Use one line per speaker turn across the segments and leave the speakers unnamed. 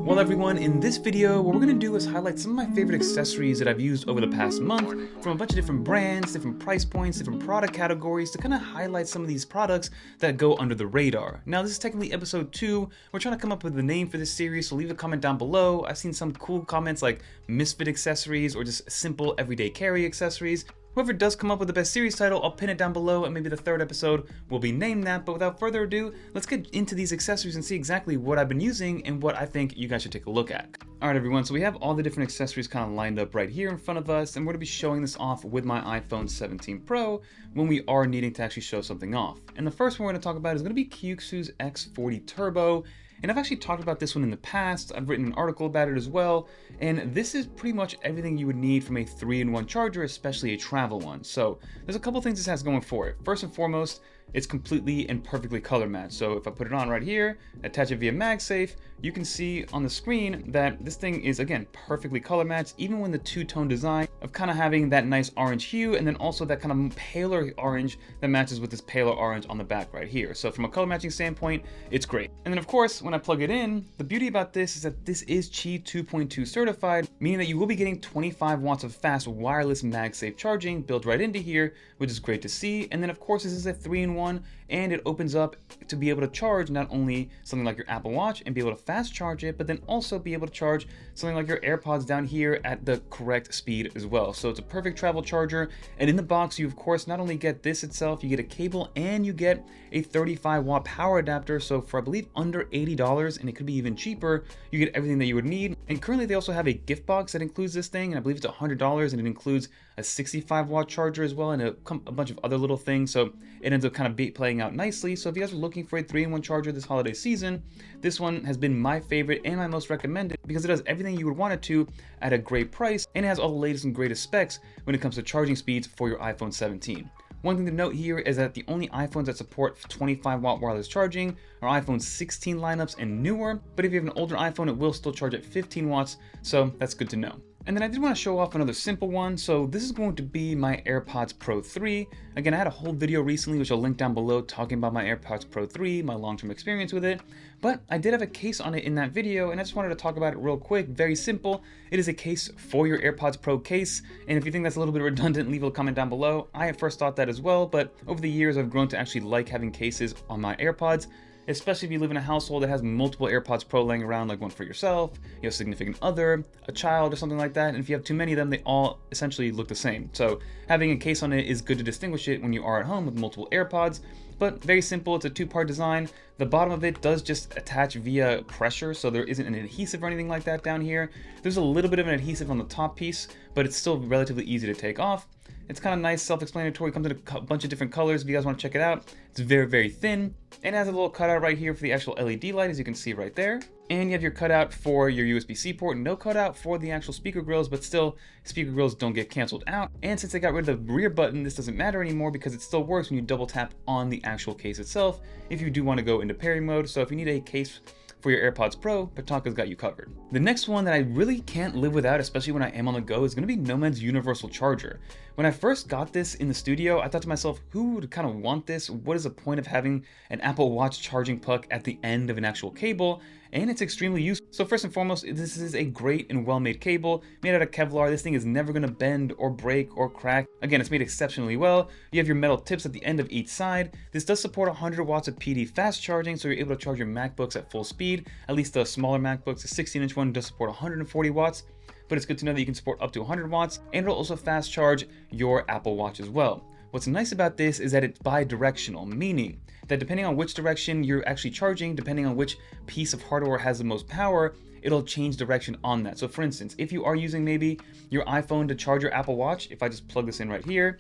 Well everyone, in this video what we're going to do is highlight some of my favorite accessories that I've used over the past month from a bunch of different brands, different price points, different product categories to kind of highlight some of these products that go under the radar. Now this is technically episode 2, we're trying to come up with a name for this series, so leave a comment down below. I've seen some cool comments like misfit accessories or just simple everyday carry accessories. Whoever does come up with the best series title, I'll pin it down below and maybe the third episode will be named that. But without further ado, let's get into these accessories and see exactly what I've been using and what I think you guys should take a look at. Alright everyone, so we have all the different accessories kind of lined up right here in front of us, and we're going to be showing this off with my iPhone 17 Pro when we are needing to actually show something off. And the first one we're going to talk about is going to be KUXIU's X40 Turbo. And I've actually talked about this one in the past, I've written an article about it as well, and this is pretty much everything you would need from a 3-in-1 charger, especially a travel one. So there's a couple things this has going for it. First and foremost, it's completely and perfectly color matched. So if I put it on right here, attach it via MagSafe, you can see on the screen that this thing is, again, perfectly color matched, even when the two-tone design of kind of having that nice orange hue and then also that kind of paler orange that matches with this paler orange on the back right here. So from a color matching standpoint, it's great. And then of course, when I plug it in, the beauty about this is that this is Qi 2.2 certified, meaning that you will be getting 25 watts of fast wireless MagSafe charging built right into here, which is great to see. And then of course, this is a 3-in-1, and it opens up to be able to charge not only something like your Apple Watch and be able to fast charge it, but then also be able to charge something like your AirPods down here at the correct speed as well. So it's a perfect travel charger, and in the box you of course not only get this itself, you get a cable and you get a 35 watt power adapter. So for I believe under $80, and it could be even cheaper, you get everything that you would need. And currently they also have a gift box that includes this thing, and I believe it's $100, and it includes a 65 watt charger as well and a bunch of other little things. So it ends up kind of playing out nicely. So if you guys are looking for a 3-in-1 charger this holiday season, this one has been my favorite and my most recommended because it does everything you would want it to at a great price, and it has all the latest and greatest specs when it comes to charging speeds for your iPhone 17. One thing to note here is that the only iPhones that support 25 watt wireless charging are iPhone 16 lineups and newer, but if you have an older iPhone, it will still charge at 15 watts, so that's good to know. And then I did want to show off another simple one. So this is going to be my AirPods Pro 3. Again, I had a whole video recently, which I'll link down below, talking about my AirPods Pro 3, my long-term experience with it. But I did have a case on it in that video, and I just wanted to talk about it real quick. Very simple. It is a case for your AirPods Pro case. And if you think that's a little bit redundant, leave a comment down below. I at first thought that as well, but over the years, I've grown to actually like having cases on my AirPods, especially if you live in a household that has multiple AirPods Pro laying around, like one for yourself, your significant other, a child, or something like that. And if you have too many of them, they all essentially look the same. So having a case on it is good to distinguish it when you are at home with multiple AirPods. But very simple, it's a 2-part design. The bottom of it does just attach via pressure, so there isn't an adhesive or anything like that down here. There's a little bit of an adhesive on the top piece, but it's still relatively easy to take off. It's kind of nice, self-explanatory, comes in a bunch of different colors if you guys want to check it out. It's very, very thin, and it has a little cutout right here for the actual LED light, as you can see right there. And you have your cutout for your USB-C port, no cutout for the actual speaker grills, but still, speaker grills don't get canceled out. And since they got rid of the rear button, this doesn't matter anymore because it still works when you double tap on the actual case itself if you do want to go into pairing mode. So if you need a case for your AirPods Pro, Pitaka's got you covered. The next one that I really can't live without, especially when I am on the go, is going to be Nomad's universal charger. When I first got this in the studio, I thought to myself, who would kind of want this? What is the point of having an Apple Watch charging puck at the end of an actual cable? And it's extremely useful. So first and foremost, this is a great and well-made cable made out of Kevlar. This thing is never going to bend or break or crack. Again, it's made exceptionally well. You have your metal tips at the end of each side. This does support 100 watts of PD fast charging, so you're able to charge your MacBooks at full speed. At least the smaller MacBooks, the 16-inch one does support 140 watts, but it's good to know that you can support up to 100 watts, and it'll also fast charge your Apple Watch as well. What's nice about this is that it's bi-directional, meaning that depending on which direction you're actually charging, depending on which piece of hardware has the most power, it'll change direction on that. So for instance, if you are using maybe your iPhone to charge your Apple Watch, if I just plug this in right here,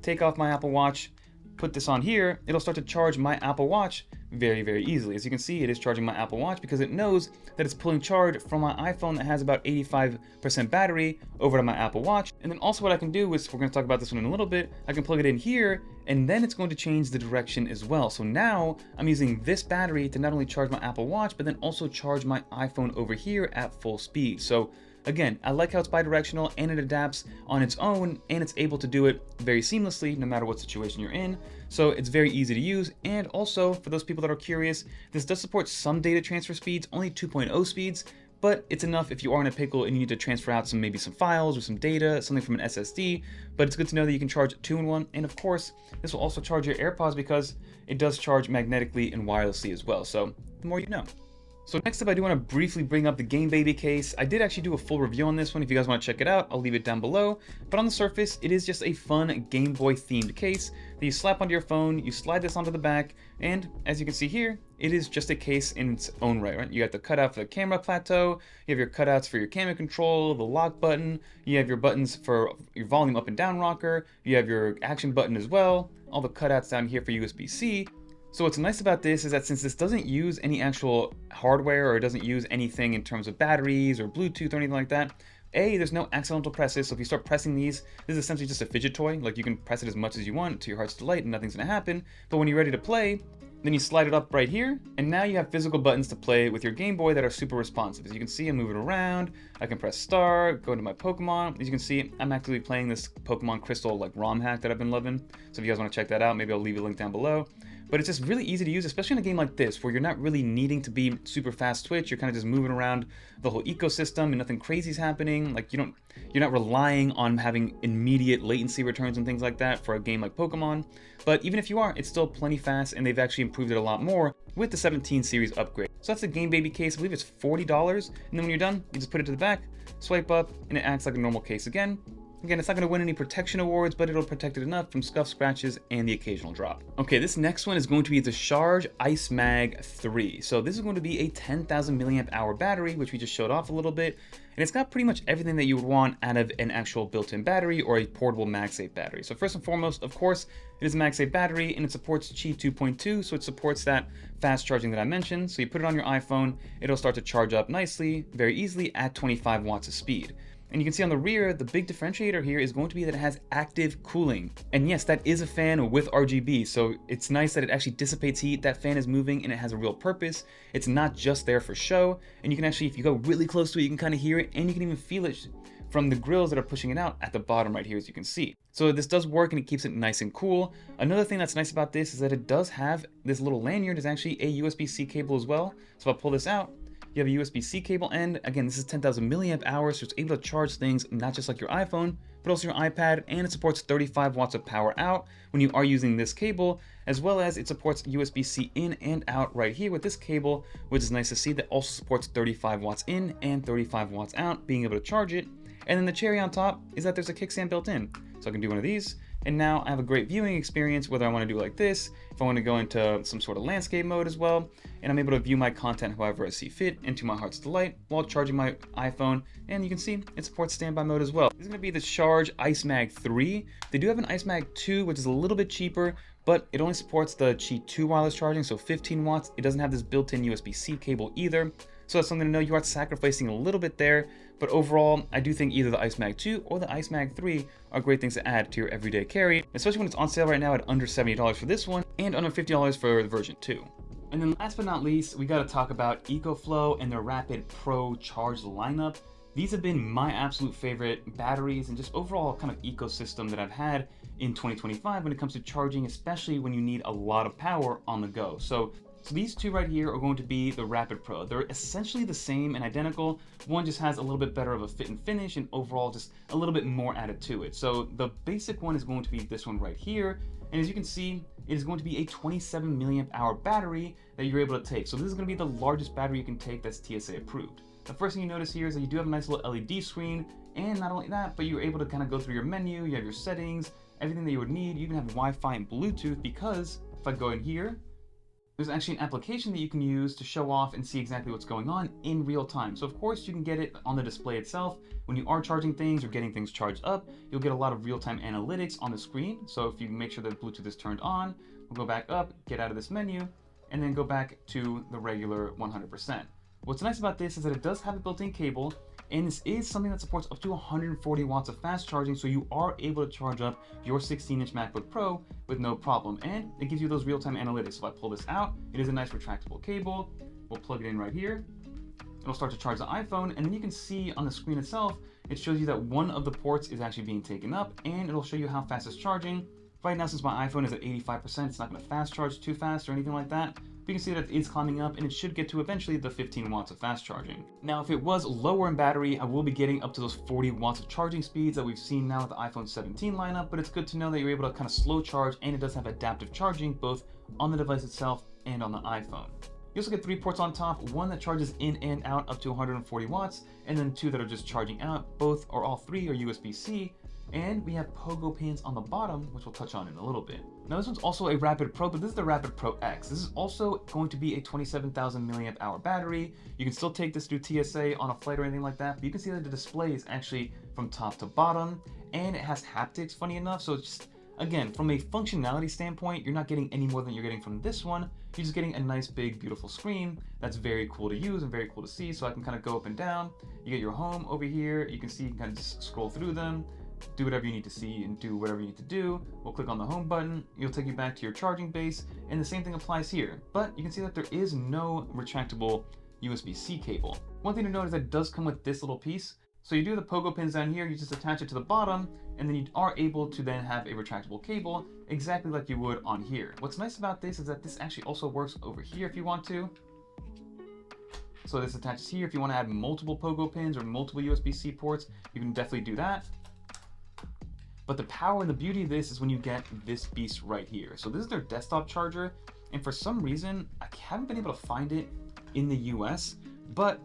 take off my Apple Watch, put this on here, it'll start to charge my Apple Watch very, very easily. As you can see, it is charging my Apple Watch because it knows that it's pulling charge from my iPhone that has about 85% battery over to my Apple Watch. And then also what I can do is, we're going to talk about this one in a little bit, I can plug it in here, and then it's going to change the direction as well. So now I'm using this battery to not only charge my Apple Watch, but then also charge my iPhone over here at full speed. So Again, I like how it's bi-directional and it adapts on its own, and it's able to do it very seamlessly no matter what situation you're in. So it's very easy to use. And also, for those people that are curious, this does support some data transfer speeds, only 2.0 speeds, but it's enough if you are in a pickle and you need to transfer out maybe some files or some data, something from an SSD. But it's good to know that you can charge 2-in-1, and of course, this will also charge your AirPods because it does charge magnetically and wirelessly as well. So the more you know. So next up, I do want to briefly bring up the GameBaby case. I did actually do a full review on this one. If you guys want to check it out, I'll leave it down below. But on the surface, it is just a fun Game Boy themed case that you slap onto your phone, you slide this onto the back, and as you can see here, it is just a case in its own right? You got the cutout for the camera plateau, you have your cutouts for your camera control, the lock button, you have your buttons for your volume up and down rocker, you have your action button as well, all the cutouts down here for USB-C. So what's nice about this is that since this doesn't use any actual hardware or it doesn't use anything in terms of batteries or Bluetooth or anything like that, there's no accidental presses. So if you start pressing these, this is essentially just a fidget toy. Like you can press it as much as you want to your heart's delight and nothing's gonna happen. But when you're ready to play, then you slide it up right here, and now you have physical buttons to play with your Game Boy that are super responsive. As you can see, I'm moving around. I can press start, go into my Pokemon. As you can see, I'm actively playing this Pokemon Crystal like ROM hack that I've been loving. So if you guys want to check that out, maybe I'll leave a link down below. But it's just really easy to use, especially in a game like this, where you're not really needing to be super fast twitch. You're kind of just moving around the whole ecosystem and nothing crazy is happening. Like you're not relying on having immediate latency returns and things like that for a game like Pokemon. But even if you are, it's still plenty fast, and they've actually improved it a lot more with the 17 series upgrade. So that's the GameBaby case. I believe it's $40, and then when you're done, you just put it to the back, swipe up, and it acts like a normal case again. Again, it's not going to win any protection awards, but it'll protect it enough from scuff, scratches, and the occasional drop. Okay, this next one is going to be the Sharge ICEMAG 3. So this is going to be a 10,000 milliamp hour battery, which we just showed off a little bit. And it's got pretty much everything that you would want out of an actual built-in battery or a portable MagSafe battery. So first and foremost, of course, it is a MagSafe battery, and it supports Qi 2.2, so it supports that fast charging that I mentioned. So you put it on your iPhone, it'll start to charge up nicely, very easily at 25 watts of speed. And you can see on the rear, the big differentiator here is going to be that it has active cooling. And yes, that is a fan with RGB, so it's nice that it actually dissipates heat. That fan is moving and it has a real purpose. It's not just there for show. And you can actually, if you go really close to it, you can kind of hear it, and you can even feel it from the grills that are pushing it out at the bottom right here, as you can see. So this does work, and it keeps it nice and cool. Another thing that's nice about this is that it does have this little lanyard. Is actually a USB-C cable as well. So if I pull this out, you have a USB-C cable, and again, this is 10,000 milliamp hours, so it's able to charge things not just like your iPhone, but also your iPad, and it supports 35 watts of power out when you are using this cable, as well as it supports USB-C in and out right here with this cable, which is nice to see. That also supports 35 watts in and 35 watts out, being able to charge it. And then the cherry on top is that there's a kickstand built in. So I can do one of these, and now I have a great viewing experience, whether I want to do it like this, if I want to go into some sort of landscape mode as well, and I'm able to view my content however I see fit and to my heart's delight while charging my iPhone. And you can see it supports standby mode as well. This is going to be the Sharge ICEMAG 3. They do have an ICEMAG 2, which is a little bit cheaper, but it only supports the Qi 2 wireless charging, so 15 watts. It doesn't have this built-in USB-C cable either. So that's something to know. You are sacrificing a little bit there, but overall, I do think either the ICEMAG 2 or the ICEMAG 3 are great things to add to your everyday carry, especially when it's on sale right now at under $70 for this one and under $50 for the version 2. And then last but not least, we got to talk about EcoFlow and their Rapid Pro Charge lineup. These have been my absolute favorite batteries and just overall kind of ecosystem that I've had in 2025 when it comes to charging, especially when you need a lot of power on the go. So these two right here are going to be the Rapid Pro. They're essentially the same and identical. One just has a little bit better of a fit and finish, and overall just a little bit more added to it. So the basic one is going to be this one right here. And as you can see, it is going to be a 27 milliamp hour battery that you're able to take. So this is going to be the largest battery you can take that's TSA approved. The first thing you notice here is that you do have a nice little LED screen, and not only that, but you're able to kind of go through your menu, you have your settings, everything that you would need. You even have Wi-Fi and Bluetooth, because if I go in here, there's actually an application that you can use to show off and see exactly what's going on in real time. So of course you can get it on the display itself. When you are charging things or getting things charged up, you'll get a lot of real-time analytics on the screen. So if you make sure that Bluetooth is turned on, we'll go back up, get out of this menu, and then go back to the regular 100%. What's nice about this is that it does have a built-in cable, and this is something that supports up to 140 watts of fast charging, so you are able to charge up your 16-inch MacBook Pro with no problem. And it gives you those real-time analytics. So if I pull this out, it is a nice retractable cable. We'll plug it in right here. It'll start to charge the iPhone, and then you can see on the screen itself, it shows you that one of the ports is actually being taken up, and it'll show you how fast it's charging. Right now, since my iPhone is at 85%, it's not going to fast charge too fast or anything like that. But you can see that it is climbing up, and it should get to eventually the 15 watts of fast charging. Now, if it was lower in battery, I will be getting up to those 40 watts of charging speeds that we've seen now with the iPhone 17 lineup, but it's good to know that you're able to kind of slow charge, and it does have adaptive charging both on the device itself and on the iPhone. You also get 3 ports on top, one that charges in and out up to 140 watts, and then 2 that are just charging out. Both or all 3 are USB-C, and we have pogo pins on the bottom, which we'll touch on in a little bit. Now this one's also a Rapid Pro, but this is the Rapid Pro X. This is also going to be a 27,000 milliamp hour battery. You can still take this through TSA on a flight or anything like that, but you can see that the display is actually from top to bottom, and it has haptics, funny enough, so it's just, again, from a functionality standpoint, you're not getting any more than you're getting from this one. You're just getting a nice, big, beautiful screen that's very cool to use and very cool to see. So I can kind of go up and down. You get your home over here. You can see, you can kind of just scroll through them, do whatever you need to see and do whatever you need to do. We'll click on the home button. It'll take you back to your charging base. And the same thing applies here. But you can see that there is no retractable USB-C cable. One thing to note is that it does come with this little piece. So you do the pogo pins down here, you just attach it to the bottom, and then you are able to then have a retractable cable exactly like you would on here. What's nice about this is that this actually also works over here if you want to. So this attaches here. If you want to add multiple pogo pins or multiple USB-C ports, you can definitely do that. But the power and the beauty of this is when you get this beast right here. So this is their desktop charger, and for some reason, I haven't been able to find it in the US, but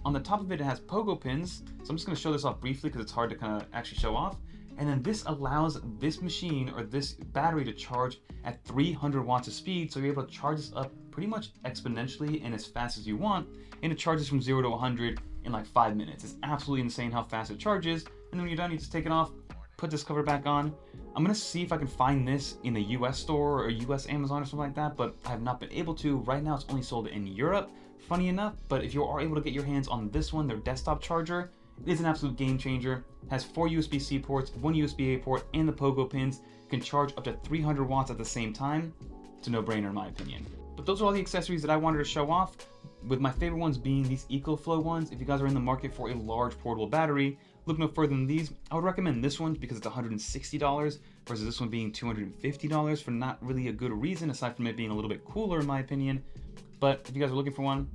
on the top of it, it has pogo pins. So I'm just gonna show this off briefly because it's hard to kind of actually show off. And then this allows this machine or this battery to charge at 300 watts of speed. So you're able to charge this up pretty much exponentially and as fast as you want. And it charges from 0 to 100 in like 5 minutes. It's absolutely insane how fast it charges. And then when you're done, you just take it off, put this cover back on. I'm gonna see if I can find this in the US store or US Amazon or something like that, but I have not been able to. Right now, it's only sold in Europe, funny enough, but if you are able to get your hands on this one, their desktop charger, it is an absolute game changer. Has 4 USB-C ports, 1 USB-A port, and the pogo pins. Can charge up to 300 watts at the same time. It's a no-brainer in my opinion. But those are all the accessories that I wanted to show off, with my favorite ones being these EcoFlow ones. If you guys are in the market for a large portable battery, look no further than these. I would recommend this one because it's $160 versus this one being $250 for not really a good reason, aside from it being a little bit cooler in my opinion. But if you guys are looking for one,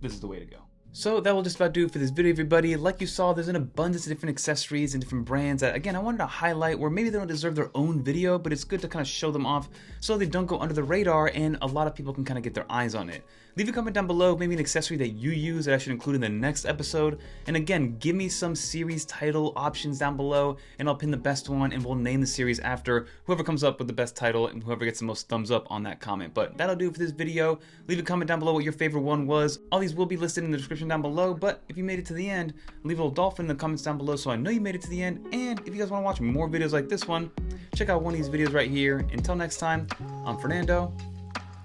this is the way to go. So that will just about do it for this video, everybody. Like you saw, there's an abundance of different accessories and different brands that, again, I wanted to highlight where maybe they don't deserve their own video, but it's good to kind of show them off so they don't go under the radar and a lot of people can kind of get their eyes on it. Leave a comment down below, maybe an accessory that you use that I should include in the next episode. And again, give me some series title options down below and I'll pin the best one and we'll name the series after whoever comes up with the best title and whoever gets the most thumbs up on that comment. But that'll do it for this video. Leave a comment down below what your favorite one was. All these will be listed in the description down below, but if you made it to the end, leave a little dolphin in the comments down below so I know you made it to the end. And if you guys want to watch more videos like this one, check out one of these videos right here. Until next time, I'm Fernando.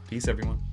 Peace, everyone.